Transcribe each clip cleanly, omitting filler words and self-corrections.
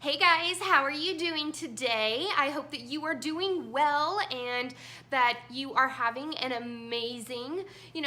Hey guys, how are you doing today? I hope that you are doing well and that you are having an amazing,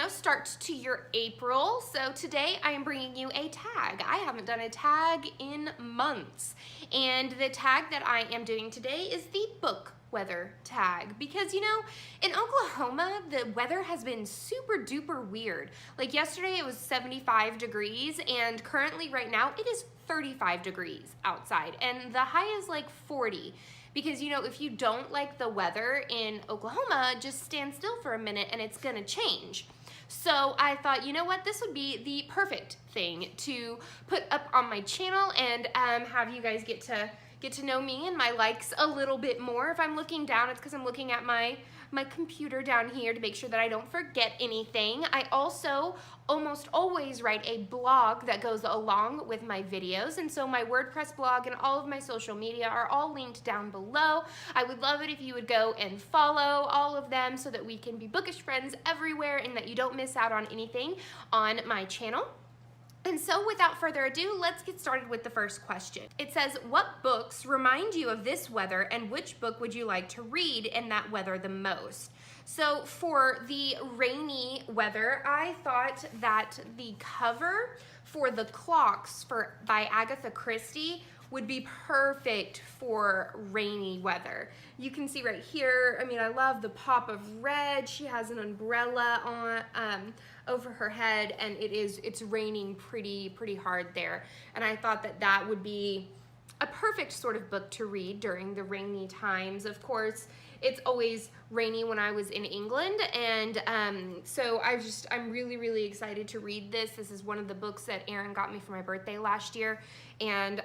start to your April. So today I am bringing you a tag. I haven't done a tag in months. And the tag that I am doing today is the book weather tag because in Oklahoma the weather has been super duper weird. Like yesterday it was 75 degrees and currently right now it is 35 degrees outside and the high is like 40 because if you don't like the weather in Oklahoma, just stand still for a minute and it's gonna change. So I thought, this would be the perfect thing to put up on my channel and have you guys get to know me and my likes a little bit more. If I'm looking down, it's because I'm looking at my computer down here to make sure that I don't forget anything. I also almost always write a blog that goes along with my videos, and so my WordPress blog and all of my social media are all linked down below. I would love it if you would go and follow all of them so that we can be bookish friends everywhere and that you don't miss out on anything on my channel. And so without further ado, let's get started with the first question. It says, what books remind you of this weather and which book would you like to read in that weather the most? So for the rainy weather, I thought that the cover for The Clocks by Agatha Christie would be perfect for rainy weather. You can see right here, I love the pop of red. She has an umbrella on over her head and it's raining pretty hard there. And I thought that would be a perfect sort of book to read during the rainy times. Of course, it's always rainy when I was in England, and so I'm really excited to read this. This is one of the books that Aaron got me for my birthday last year, and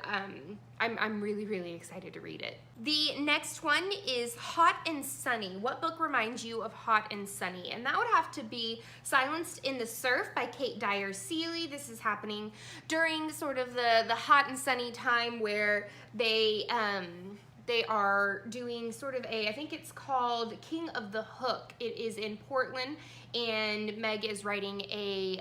I'm really excited to read it. The next one is Hot and Sunny. What book reminds you of Hot and Sunny? And that would have to be Silenced in the Surf by Kate Dyer Seeley. This is happening during sort of the hot and sunny time where they are doing sort of I think it's called King of the Hook. It is in Portland, and Meg is writing a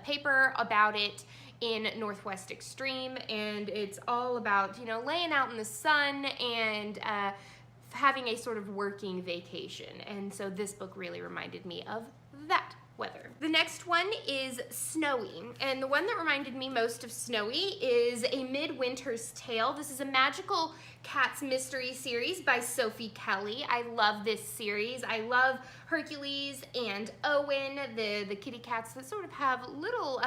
paper about it in Northwest Extreme, and it's all about, laying out in the sun and having a sort of working vacation. And so this book really reminded me of that weather. The next one is Snowy, and the one that reminded me most of Snowy is A Midwinter's Tale. This is a magical cats mystery series by Sophie Kelly. I love this series. I love Hercules and Owen, the kitty cats that sort of have little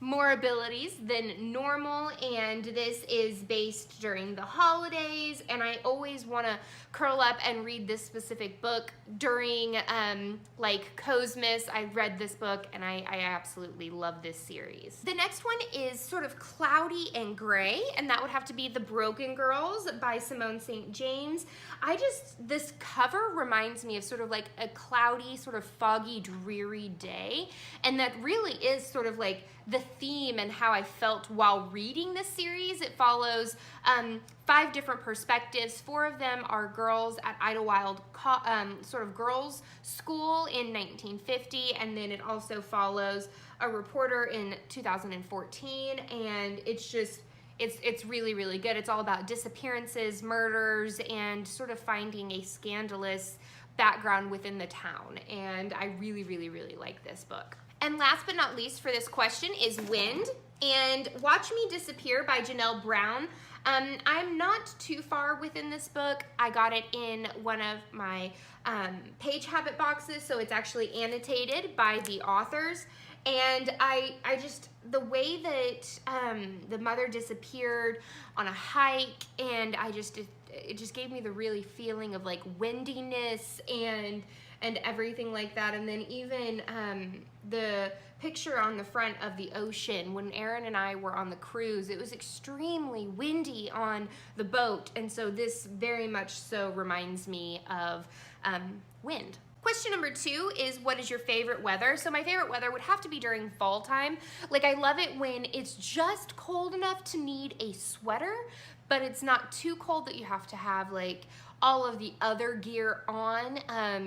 more abilities than normal, and this is based during the holidays, and I always want to curl up and read this specific book during like Cosmas. I read this book and I absolutely love this series. The next one is sort of cloudy and gray, and that would have to be The Broken Girls by Simone St. James. This cover reminds me of sort of like a cloudy, sort of foggy, dreary day, and that really is sort of like the theme and how I felt while reading this series. It follows 5 different perspectives. 4 of them are girls at Idlewild sort of girls' school in 1950, and then it also follows a reporter in 2014, and it's really good. It's all about disappearances, murders, and sort of finding a scandalous background within the town, and I really like this book. And last but not least for this question is Wind and Watch Me Disappear by Janelle Brown. I'm not too far within this book. I got it in one of my page habit boxes, so it's actually annotated by the authors. And the way that the mother disappeared on a hike, and it just gave me the really feeling of like windiness and everything like that. And then even the picture on the front of the ocean, when Aaron and I were on the cruise, it was extremely windy on the boat, and so this very much so reminds me of wind. Question number 2 is, what is your favorite weather? So my favorite weather would have to be during fall time. Like, I love it when it's just cold enough to need a sweater, but it's not too cold that you have to have like all of the other gear on.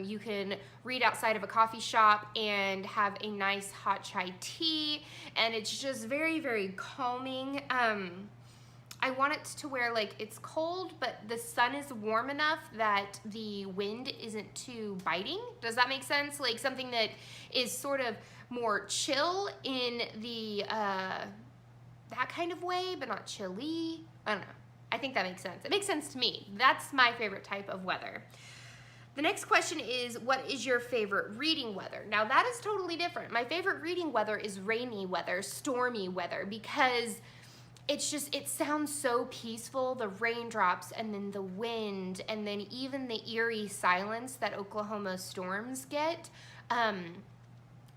You can read outside of a coffee shop and have a nice hot chai tea, and it's just very calming. I want it to where like it's cold, but the sun is warm enough that the wind isn't too biting. Does that make sense? Like something that is sort of more chill in the, that kind of way, but not chilly. I don't know. I think that makes sense. It makes sense to me. That's my favorite type of weather. The next question is, what is your favorite reading weather? Now that is totally different. My favorite reading weather is rainy weather, stormy weather, because it's just, it sounds so peaceful, the raindrops and then the wind and then even the eerie silence that Oklahoma storms get,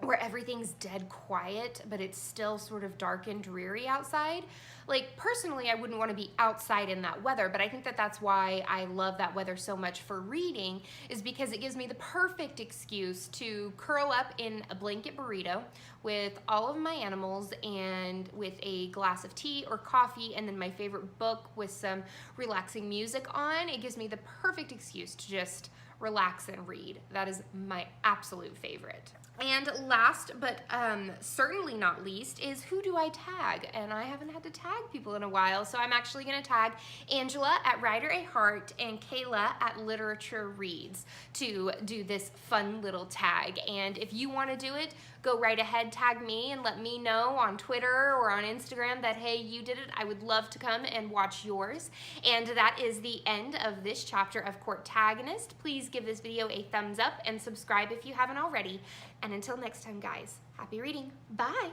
where everything's dead quiet, but it's still sort of dark and dreary outside. Like personally, I wouldn't want to be outside in that weather, but I think that that's why I love that weather so much for reading, is because it gives me the perfect excuse to curl up in a blanket burrito with all of my animals and with a glass of tea or coffee and then my favorite book with some relaxing music on. It gives me the perfect excuse to just relax and read. That is my absolute favorite. And last but certainly not least is, who do I tag? And I haven't had to tag people in a while, so I'm actually gonna tag Angela at Writer a Heart and Kayla at Literature Reads to do this fun little tag. And if you wanna do it, go right ahead, tag me and let me know on Twitter or on Instagram that, hey, you did it. I would love to come and watch yours. And that is the end of this chapter of Courtagonist. Please give this video a thumbs up and subscribe if you haven't already. And until next time, guys, happy reading. Bye.